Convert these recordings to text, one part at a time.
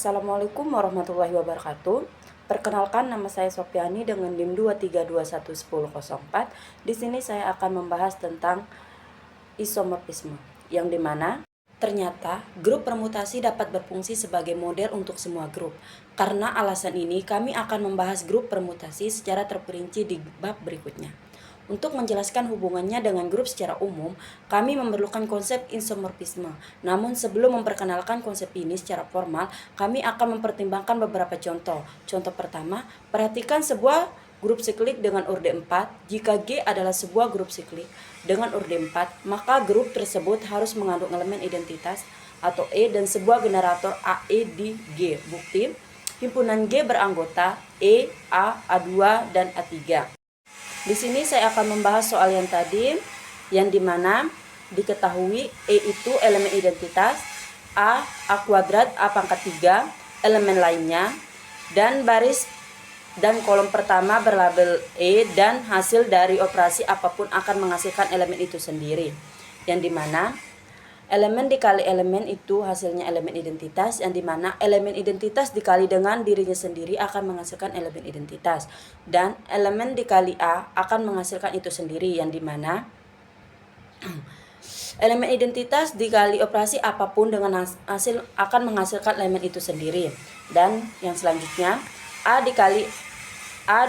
Assalamualaikum warahmatullahi wabarakatuh. Perkenalkan, nama saya Sofiani dengan NIM 232111004. Di sini saya akan membahas tentang isomorfisme, yang dimana ternyata grup permutasi dapat berfungsi sebagai model untuk semua grup. Karena alasan ini, kami akan membahas grup permutasi secara terperinci di bab berikutnya. Untuk menjelaskan hubungannya dengan grup secara umum, kami memerlukan konsep isomorfisme. Namun sebelum memperkenalkan konsep ini secara formal, kami akan mempertimbangkan beberapa contoh. Contoh pertama, perhatikan sebuah grup siklik dengan orde 4. Jika G adalah sebuah grup siklik dengan orde 4, maka grup tersebut harus mengandung elemen identitas atau E dan sebuah generator AE di G. Bukti, himpunan G beranggota E, A, A2, dan A3. Di sini saya akan membahas soal yang tadi, yang dimana diketahui E itu elemen identitas, A kuadrat, A pangkat 3, elemen lainnya, dan baris dan kolom pertama berlabel E, dan hasil dari operasi apapun akan menghasilkan elemen itu sendiri. Yang dimana elemen dikali elemen itu hasilnya elemen identitas, yang dimana elemen identitas dikali dengan dirinya sendiri akan menghasilkan elemen identitas, dan elemen dikali A akan menghasilkan itu sendiri, yang dimana elemen identitas dikali operasi apapun dengan hasil akan menghasilkan elemen itu sendiri. Dan yang selanjutnya A dikali A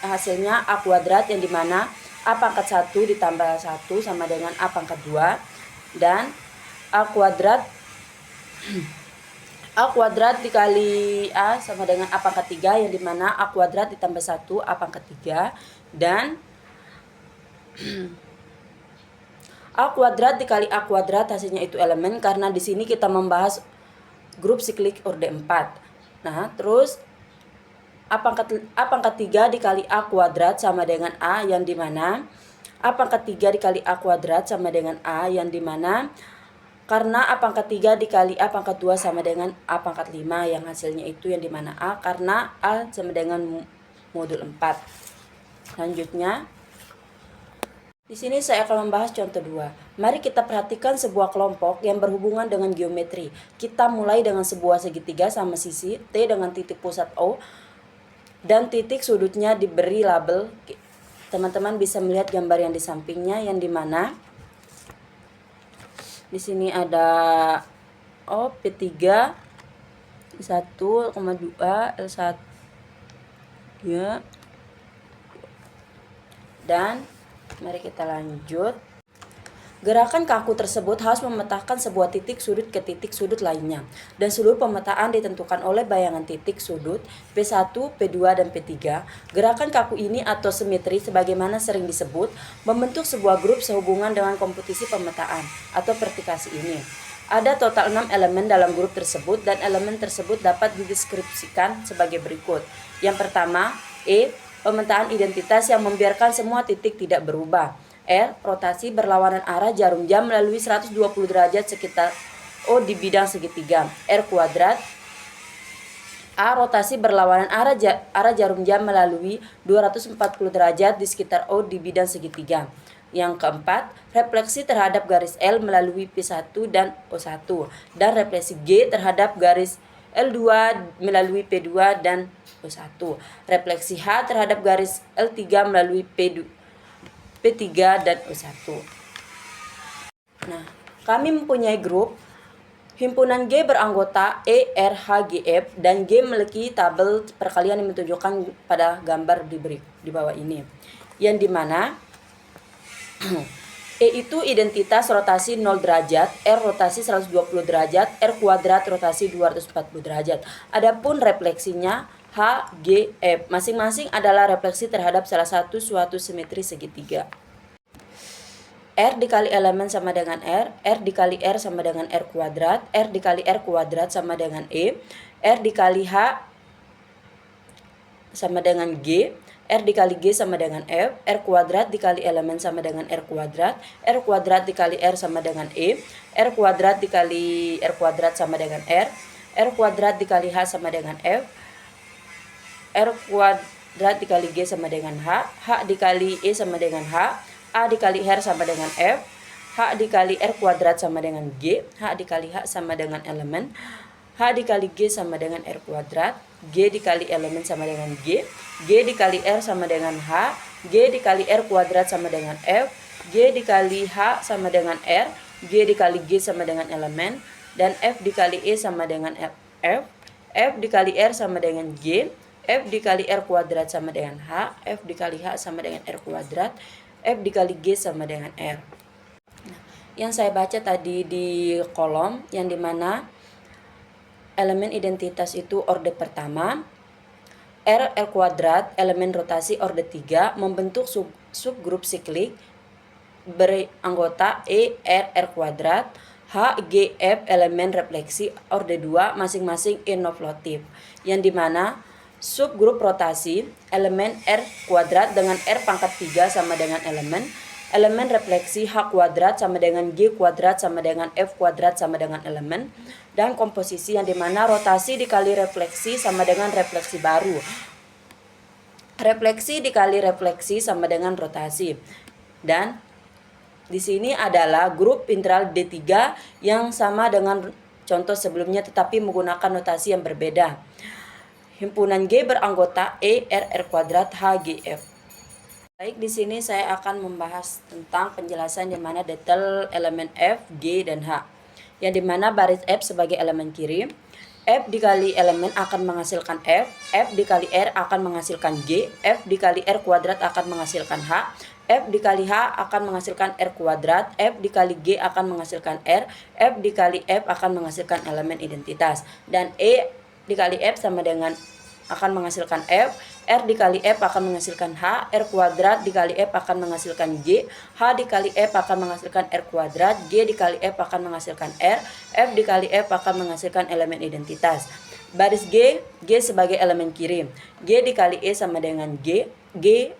hasilnya A kuadrat, yang dimana A pangkat 1 ditambah 1 sama dengan A pangkat 2, dan A kuadrat dikali A sama dengan A pangkat 3, yang dimana A kuadrat ditambah 1 A pangkat 3, dan A kuadrat dikali A kuadrat hasilnya itu elemen, karena di sini kita membahas grup siklik orde 4. Nah, terus A pangkat 3 dikali A kuadrat sama dengan A, yang dimana A pangkat 3 dikali A kuadrat sama dengan A, yang dimana karena A pangkat 3 dikali A pangkat 2 sama dengan A pangkat 5, yang hasilnya itu yang dimana A, karena A sama dengan modul 4. Selanjutnya, di sini saya akan membahas contoh 2. Mari kita perhatikan sebuah kelompok yang berhubungan dengan geometri. Kita mulai dengan sebuah segitiga sama sisi T dengan titik pusat O, dan titik sudutnya diberi label. Teman-teman bisa melihat gambar yang di sampingnya, yang dimana di sini ada P3 1,2 L1 ya. Dan mari kita lanjut. Gerakan kaku tersebut harus memetakan sebuah titik sudut ke titik sudut lainnya, dan seluruh pemetaan ditentukan oleh bayangan titik sudut P1, P2, dan P3. Gerakan kaku ini atau simetri sebagaimana sering disebut membentuk sebuah grup sehubungan dengan komputisi pemetaan atau vertikasi ini. Ada total 6 elemen dalam grup tersebut, dan elemen tersebut dapat dideskripsikan sebagai berikut. Yang pertama, E, pemetaan identitas yang membiarkan semua titik tidak berubah. R, rotasi berlawanan arah jarum jam melalui 120 derajat sekitar O di bidang segitiga. R kuadrat. A, rotasi berlawanan arah jarum jam melalui 240 derajat di sekitar O di bidang segitiga. Yang keempat, refleksi terhadap garis L melalui P1 dan O1, dan refleksi G terhadap garis L2 melalui P2 dan O1. Refleksi H terhadap garis L3 melalui P3 dan O1. Nah, kami mempunyai grup himpunan G beranggota E, R, H, G, F, dan G memiliki tabel perkalian yang ditunjukkan pada gambar di bawah ini, yang dimana E itu identitas rotasi 0 derajat, R rotasi 120 derajat, R kuadrat rotasi 240 derajat. Adapun refleksinya H, G, F masing-masing adalah refleksi terhadap salah satu suatu simetri segitiga. R dikali elemen sama dengan R dikali R sama dengan R kuadrat, R dikali R kuadrat sama dengan E, R dikali H sama dengan G, R dikali G sama dengan F, R kuadrat dikali elemen sama dengan R kuadrat dikali R sama dengan E, R kuadrat dikali R kuadrat sama dengan R kuadrat dikali H sama dengan F, R kuadrat dikali G sama dengan H dikali E sama dengan H, A dikali R sama dengan F, H dikali R kuadrat sama dengan G, H dikali H sama dengan elemen, H dikali G sama dengan R kuadrat, G dikali elemen sama dengan G dikali R sama dengan H, G dikali R kuadrat sama dengan F, G dikali H sama dengan R, G dikali G sama dengan elemen, dan F dikali E sama dengan F, F dikali R sama dengan G, F dikali R kuadrat sama dengan H, F dikali H sama dengan R kuadrat, F dikali G sama dengan R. Nah, yang saya baca tadi di kolom, yang dimana elemen identitas itu orde pertama, R kuadrat, elemen rotasi orde 3, membentuk subgrup siklik beranggota E, R kuadrat, H, G, F, elemen refleksi orde 2, masing-masing inoflatif, yang dimana subgrup rotasi elemen R kuadrat dengan R pangkat 3 sama dengan elemen refleksi H kuadrat sama dengan G kuadrat sama dengan F kuadrat sama dengan elemen, dan komposisi yang dimana rotasi dikali refleksi sama dengan refleksi baru, refleksi dikali refleksi sama dengan rotasi. Dan di sini adalah grup integral D3 yang sama dengan contoh sebelumnya tetapi menggunakan notasi yang berbeda. Himpunan G beranggota E, R kuadrat, H, G, F. Baik, di sini saya akan membahas tentang penjelasan di mana detail elemen F, G, dan H. Yang dimana baris F sebagai elemen kiri, F dikali elemen akan menghasilkan F dikali R akan menghasilkan G, F dikali R kuadrat akan menghasilkan H, F dikali H akan menghasilkan R kuadrat, F dikali G akan menghasilkan R, F dikali F akan menghasilkan elemen identitas, dan E dikali F sama dengan akan menghasilkan F, R dikali F akan menghasilkan H, R kuadrat dikali F akan menghasilkan G, H dikali F akan menghasilkan R kuadrat, G dikali F akan menghasilkan R, F dikali F akan menghasilkan elemen identitas. Baris G sebagai elemen kiri, G dikali E sama dengan G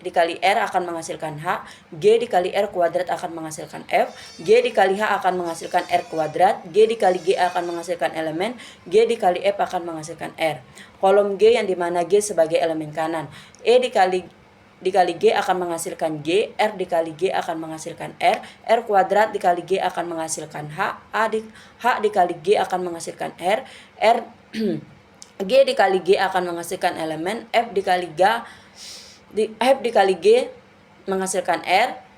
dikali R akan menghasilkan H, G dikali R kuadrat akan menghasilkan F, G dikali H akan menghasilkan R kuadrat, G dikali G akan menghasilkan elemen, G dikali F akan menghasilkan R. Kolom G yang dimana G sebagai elemen kanan, E dikali G akan menghasilkan G, R dikali G akan menghasilkan R kuadrat dikali G akan menghasilkan H, H dikali G akan menghasilkan R, G dikali G akan menghasilkan elemen, F dikali G menghasilkan R.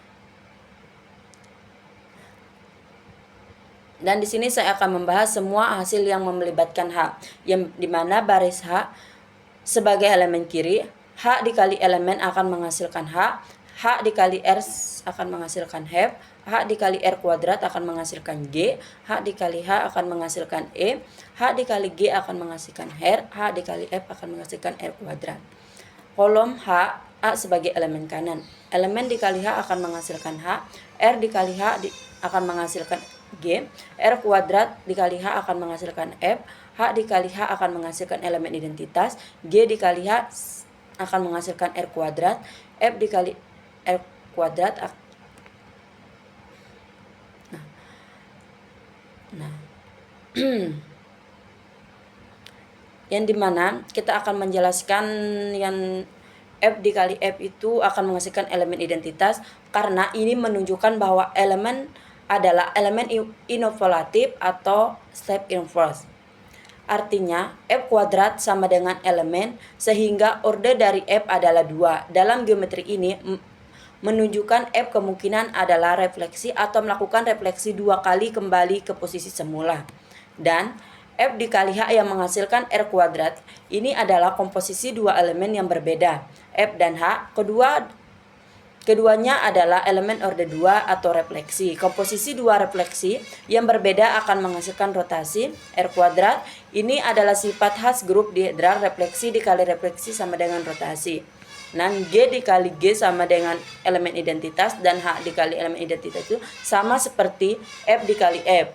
Dan di sini saya akan membahas semua hasil yang melibatkan H, yang dimana baris H sebagai elemen kiri, H dikali elemen akan menghasilkan H, H dikali R akan menghasilkan F, H dikali R kuadrat akan menghasilkan G, H dikali H akan menghasilkan E, H dikali G akan menghasilkan R, H dikali F akan menghasilkan R kuadrat. Kolom H, A sebagai elemen kanan, elemen dikali H akan menghasilkan H, R dikali H akan menghasilkan G, R kuadrat dikali H akan menghasilkan F, H dikali H akan menghasilkan elemen identitas, G dikali H akan menghasilkan R kuadrat, F dikali R kuadrat yang dimana kita akan menjelaskan yang F dikali F itu akan menghasilkan elemen identitas karena ini menunjukkan bahwa elemen adalah elemen inoflatif atau step inverse. Artinya F kuadrat sama dengan elemen sehingga orde dari F adalah 2. Dalam geometri ini menunjukkan F kemungkinan adalah refleksi atau melakukan refleksi 2 kali kembali ke posisi semula. Dan F dikali H yang menghasilkan R kuadrat ini adalah komposisi 2 elemen yang berbeda, F dan H. Keduanya adalah elemen orde 2 atau refleksi. Komposisi 2 refleksi yang berbeda akan menghasilkan rotasi R kuadrat. Ini adalah sifat khas grup dihedral, refleksi dikali refleksi sama dengan rotasi. Dan G dikali G sama dengan elemen identitas, dan H dikali elemen identitas itu sama seperti F dikali F,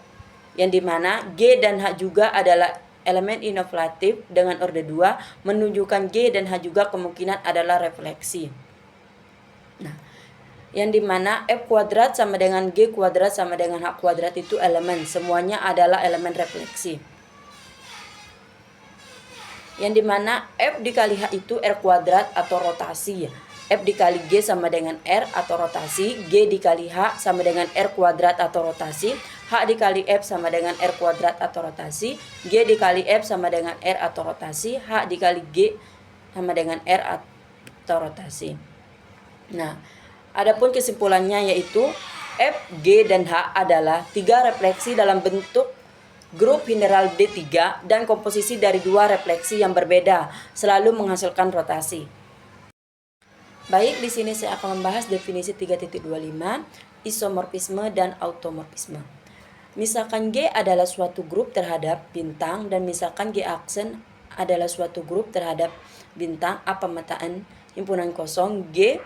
yang dimana G dan H juga adalah elemen inoflatif dengan orde 2, menunjukkan G dan H juga kemungkinan adalah refleksi. Nah, yang dimana F kuadrat sama dengan G kuadrat sama dengan H kuadrat itu elemen, semuanya adalah elemen refleksi. Yang dimana F dikali H itu R kuadrat atau rotasi, F dikali G sama dengan R atau rotasi, G dikali H sama dengan R kuadrat atau rotasi, H dikali F sama dengan R kuadrat atau rotasi, G dikali F sama dengan R atau rotasi, H dikali G sama dengan R atau rotasi. Nah, adapun kesimpulannya yaitu F, G, dan H adalah 3 refleksi dalam bentuk grup mineral D3 dan komposisi dari 2 refleksi yang berbeda, selalu menghasilkan rotasi. Baik, di sini saya akan membahas definisi 3.25, isomorfisme dan automorfisme. Misalkan G adalah suatu grup terhadap bintang dan misalkan G aksen adalah suatu grup terhadap bintang A pemetaan himpunan kosong G.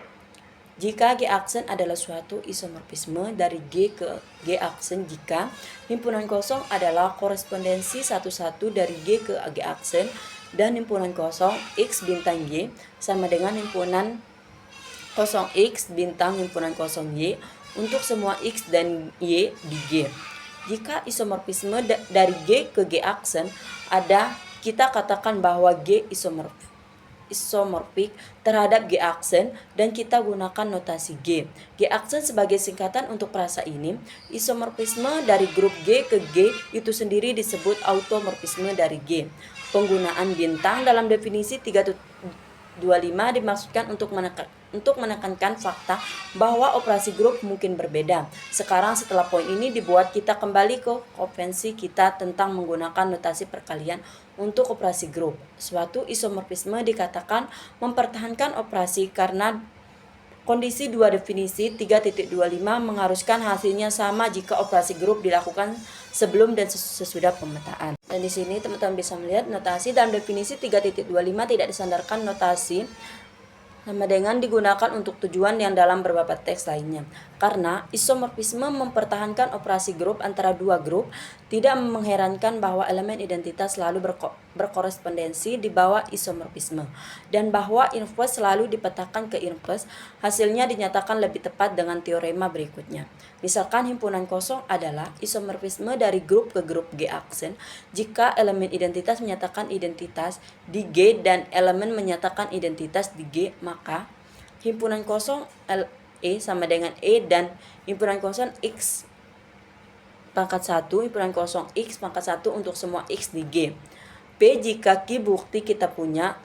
Jika G aksen adalah suatu isomorfisme dari G ke G aksen jika himpunan kosong adalah korespondensi satu-satu dari G ke G aksen dan himpunan kosong X bintang Y sama dengan himpunan kosong X bintang himpunan kosong Y untuk semua X dan Y di G. Jika isomorfisme dari G ke G aksen ada, kita katakan bahwa G isomorfik terhadap G aksen dan kita gunakan notasi G. G aksen sebagai singkatan untuk frasa ini. Isomorfisme dari grup G ke G itu sendiri disebut automorfisme dari G. Penggunaan bintang dalam definisi 3.25 dimaksudkan untuk menekankan fakta bahwa operasi grup mungkin berbeda. Sekarang setelah poin ini dibuat, kita kembali ke konvensi kita tentang menggunakan notasi perkalian untuk operasi grup. Suatu isomorfisme dikatakan mempertahankan operasi karena kondisi dua definisi 3.25 mengharuskan hasilnya sama jika operasi grup dilakukan sebelum dan sesudah pemetaan. Dan di sini teman-teman bisa melihat notasi dalam definisi 3.25 tidak disandarkan notasi sama dengan digunakan untuk tujuan yang dalam beberapa teks lainnya. Karena isomorfisme mempertahankan operasi grup antara dua grup, tidak mengherankan bahwa elemen identitas selalu berkorespondensi di bawah isomorfisme dan bahwa inverse selalu dipetakan ke inverse. Hasilnya dinyatakan lebih tepat dengan teorema berikutnya. Misalkan himpunan kosong adalah isomorfisme dari grup ke grup G aksen jika elemen identitas menyatakan identitas di G dan elemen menyatakan identitas di G, maka himpunan kosong E sama dengan E dan himpunan kosong X pangkat 1, himpunan kosong X pangkat 1 untuk semua X di G. P jika Q bukti kita punya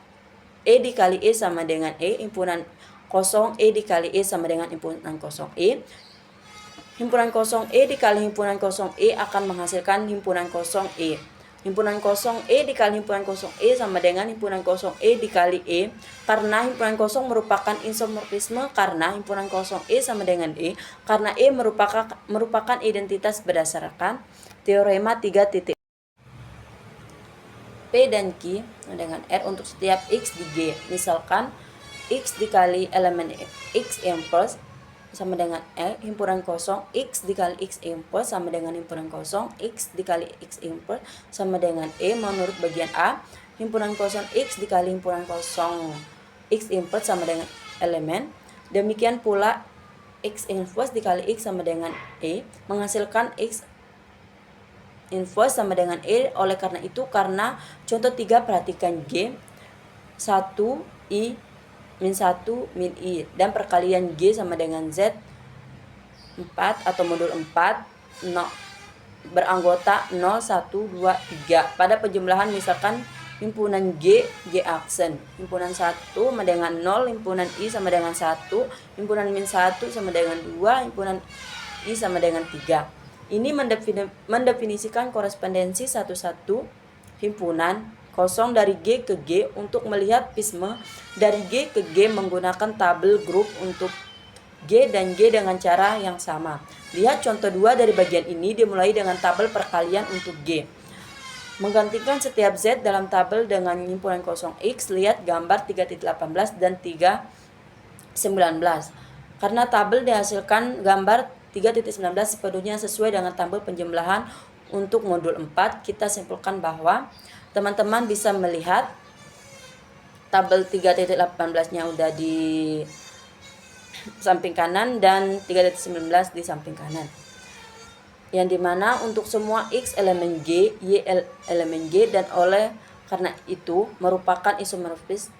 E dikali E sama dengan E, himpunan kosong E dikali E sama dengan himpunan kosong E. Himpunan kosong E dikali himpunan kosong E akan menghasilkan himpunan kosong E. Himpunan kosong E dikali himpunan kosong E sama dengan himpunan kosong E dikali E, karena himpunan kosong merupakan isomorfisme karena himpunan kosong E sama dengan E, karena E merupakan identitas berdasarkan teorema 3. P dan Q dengan R untuk setiap X di G. Misalkan X dikali elemen X inverse sama dengan E, himpunan kosong X dikali X inverse sama dengan himpunan kosong X dikali X inverse sama dengan E menurut bagian A. Himpunan kosong X dikali himpunan kosong X inverse sama dengan elemen. Demikian pula X inverse dikali X sama dengan E menghasilkan X inverse sama dengan E. Oleh karena itu, karena contoh 3 perhatikan G 1 I min 1 min I dan perkalian G sama dengan Z 4 atau modul 4 beranggota 0, 1, 2, 3. Pada penjumlahan misalkan himpunan G aksen, himpunan 1 sama dengan 0, himpunan I sama dengan 1, himpunan min 1 sama dengan 2, himpunan I sama dengan 3. Ini mendefinisikan korespondensi satu-satu himpunan kosong dari G ke G untuk melihat pisme dari G ke G menggunakan tabel grup untuk G dan G dengan cara yang sama. Lihat contoh 2 dari bagian ini dimulai dengan tabel perkalian untuk G. Menggantikan setiap Z dalam tabel dengan himpunan kosong X, lihat gambar 3.18 dan 3.19. Karena tabel dihasilkan gambar 3.19 sepenuhnya sesuai dengan tabel penjumlahan untuk modul 4, kita simpulkan bahwa teman-teman bisa melihat tabel 3.18-nya udah di samping kanan dan 3.19 di samping kanan. Yang dimana untuk semua X elemen G, Y elemen G, dan oleh karena itu merupakan isomorfisme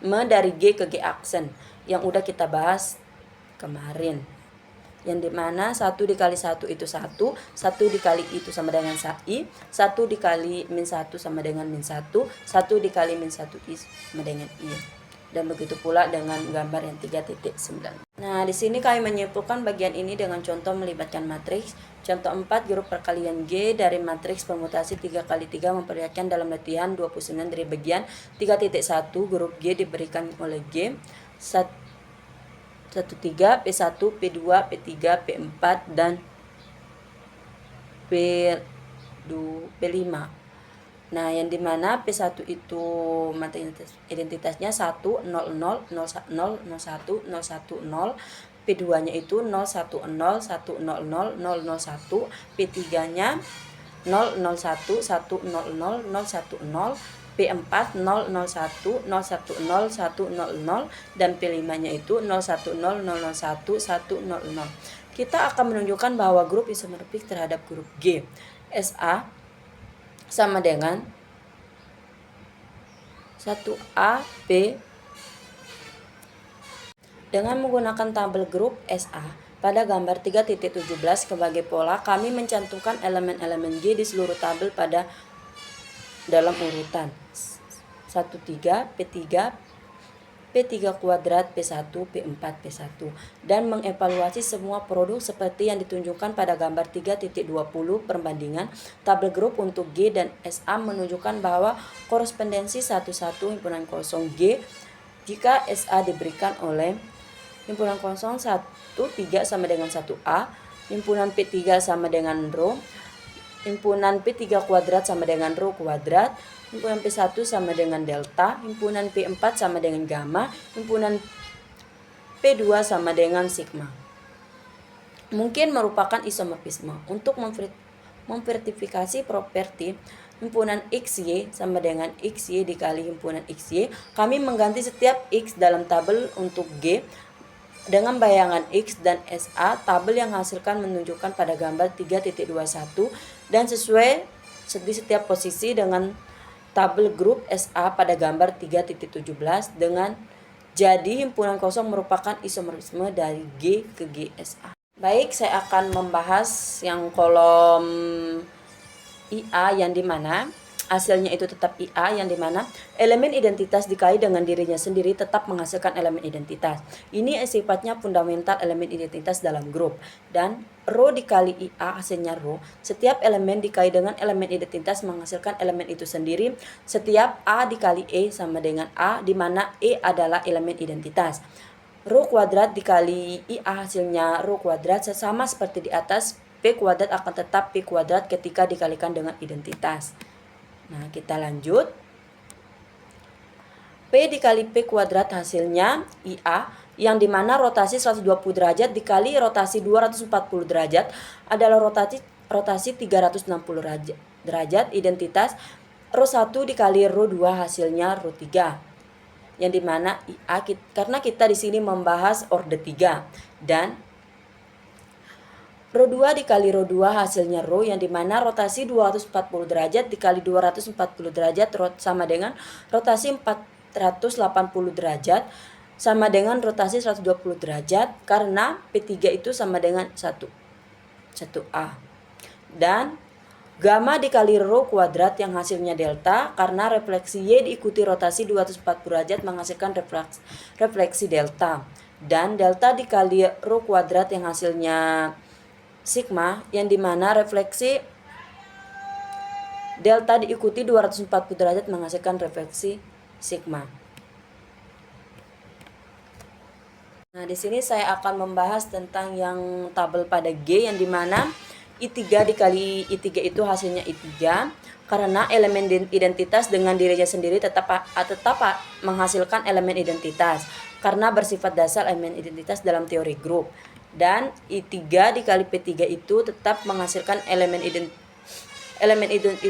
dari G ke G aksen yang udah kita bahas kemarin. yang dimana 1 dikali 1 itu 1, 1 dikali itu sama dengan I, 1 dikali min 1 sama dengan min 1, 1 dikali min 1 I sama dengan I. Dan begitu pula dengan gambar yang 3.9. Nah, di sini kami menyimpulkan bagian ini dengan contoh melibatkan matriks. Contoh 4, grup perkalian G dari matriks permutasi 3 kali 3 memperlihatkan dalam latihan 29 dari bagian 3.1 grup G diberikan oleh G 13, P1, P2, P3, P4, dan P5. Nah, yang dimana P1 itu materi identitasnya 1, 0, 0, 0, 0, 0, 1, 0, 1, 0. P2-nya itu 0, 1, 0, 1, 0, 0, 0, 0, 1. P3-nya 0, 0, 1, 1, 0, 0, 0, 1, 0. P4 0, 0, 1, 0, 1, 0, 1, 0, 0. Dan P5-nya itu 0, 1, 0, 0, 0, 1, 1, 0, 0. Kita akan menunjukkan bahwa grup isomorfik terhadap grup G SA sama dengan 1AB dengan menggunakan tabel grup SA. Pada gambar 3.17 sebagai pola, kami mencantumkan elemen-elemen G di seluruh tabel pada dalam urutan 13, P3, P3 kuadrat, P1, P4, P1, dan mengevaluasi semua produk seperti yang ditunjukkan pada gambar 3.20. Perbandingan tabel grup untuk G dan SA menunjukkan bahwa korespondensi 11 himpunan kosong G jika SA diberikan oleh himpunan kosong 1, 3 sama dengan 1A, himpunan P3 sama dengan rho, himpunan P3 kuadrat sama dengan rho kuadrat, himpunan P1 sama dengan delta, himpunan P4 sama dengan gamma, himpunan P2 sama dengan sigma. Mungkin merupakan isomorfisme. Untuk memverifikasi properti himpunan XY sama dengan XY dikali himpunan XY, kami mengganti setiap X dalam tabel untuk G dengan bayangan X dan SA. Tabel yang hasilkan menunjukkan pada gambar 3.21 dan sesuai di setiap posisi dengan tabel grup SA pada gambar 3.17 dengan jadi himpunan kosong merupakan isomorfisme dari G ke GSA. Baik, saya akan membahas yang kolom IA yang dimana hasilnya itu tetap IA yang dimana elemen identitas dikali dengan dirinya sendiri tetap menghasilkan elemen identitas. Ini sifatnya fundamental elemen identitas dalam grup. Dan rho dikali IA hasilnya rho. Setiap elemen dikali dengan elemen identitas menghasilkan elemen itu sendiri. Setiap A dikali E sama dengan A, di mana E adalah elemen identitas. Rho kuadrat dikali IA hasilnya rho kuadrat, sama seperti di atas. P kuadrat akan tetap P kuadrat ketika dikalikan dengan identitas. Nah, kita lanjut. P dikali P kuadrat hasilnya IA, yang dimana rotasi 120 derajat dikali rotasi 240 derajat adalah rotasi 360 derajat. Identitas rho 1 dikali rho 2 hasilnya rho 3. Yang dimana IA, karena kita di sini membahas orde 3, dan rho 2 dikali rho 2 hasilnya rho, yang dimana rotasi 240 derajat dikali 240 derajat sama dengan rotasi 480 derajat sama dengan rotasi 120 derajat, karena P3 itu sama dengan 1A. Dan gamma dikali rho kuadrat yang hasilnya delta, karena refleksi Y diikuti rotasi 240 derajat menghasilkan refleksi delta. Dan delta dikali rho kuadrat yang hasilnya sigma, yang dimana refleksi delta diikuti 240 derajat menghasilkan refleksi sigma. Nah, di sini saya akan membahas tentang yang tabel pada G, yang dimana I3 dikali I3 itu hasilnya I3, karena elemen identitas dengan dirinya sendiri tetap menghasilkan elemen identitas karena bersifat dasar elemen identitas dalam teori grup. Dan I3 dikali P3 itu tetap menghasilkan elemen itu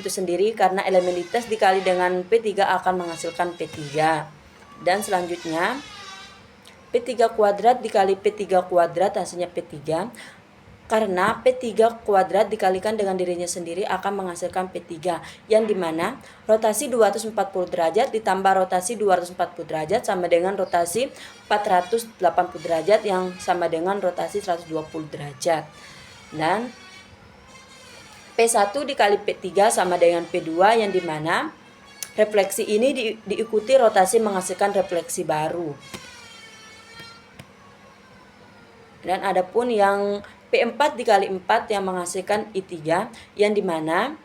sendiri karena elemen identitas dikali dengan P3 akan menghasilkan P3. Dan selanjutnya P3 kuadrat dikali P3 kuadrat hasilnya P3. Karena P3 kuadrat dikalikan dengan dirinya sendiri akan menghasilkan P3, yang dimana rotasi 240 derajat ditambah rotasi 240 derajat sama dengan rotasi 480 derajat yang sama dengan rotasi 120 derajat. Dan P1 dikali P3 sama dengan P2, yang dimana refleksi ini diikuti rotasi menghasilkan refleksi baru. Dan adapun yang P4 dikali 4 yang menghasilkan I3, yang dimana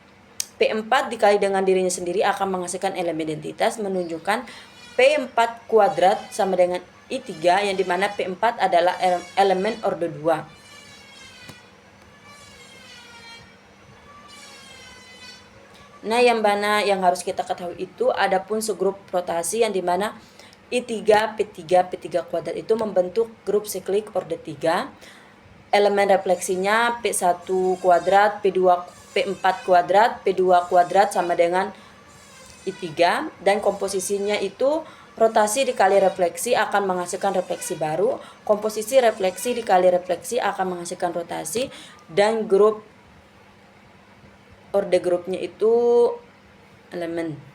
P4 dikali dengan dirinya sendiri akan menghasilkan elemen identitas, menunjukkan P4 kuadrat sama dengan I3, yang dimana P4 adalah elemen orde 2. Nah, yang mana yang harus kita ketahui itu adapun segrup rotasi yang dimana I3, P3, P3 kuadrat itu membentuk grup siklik orde 3. Elemen refleksinya P1 kuadrat, P4 kuadrat, P2 kuadrat sama dengan I3, dan komposisinya itu rotasi dikali refleksi akan menghasilkan refleksi baru, komposisi refleksi dikali refleksi akan menghasilkan rotasi, dan grup orde grupnya itu elemen.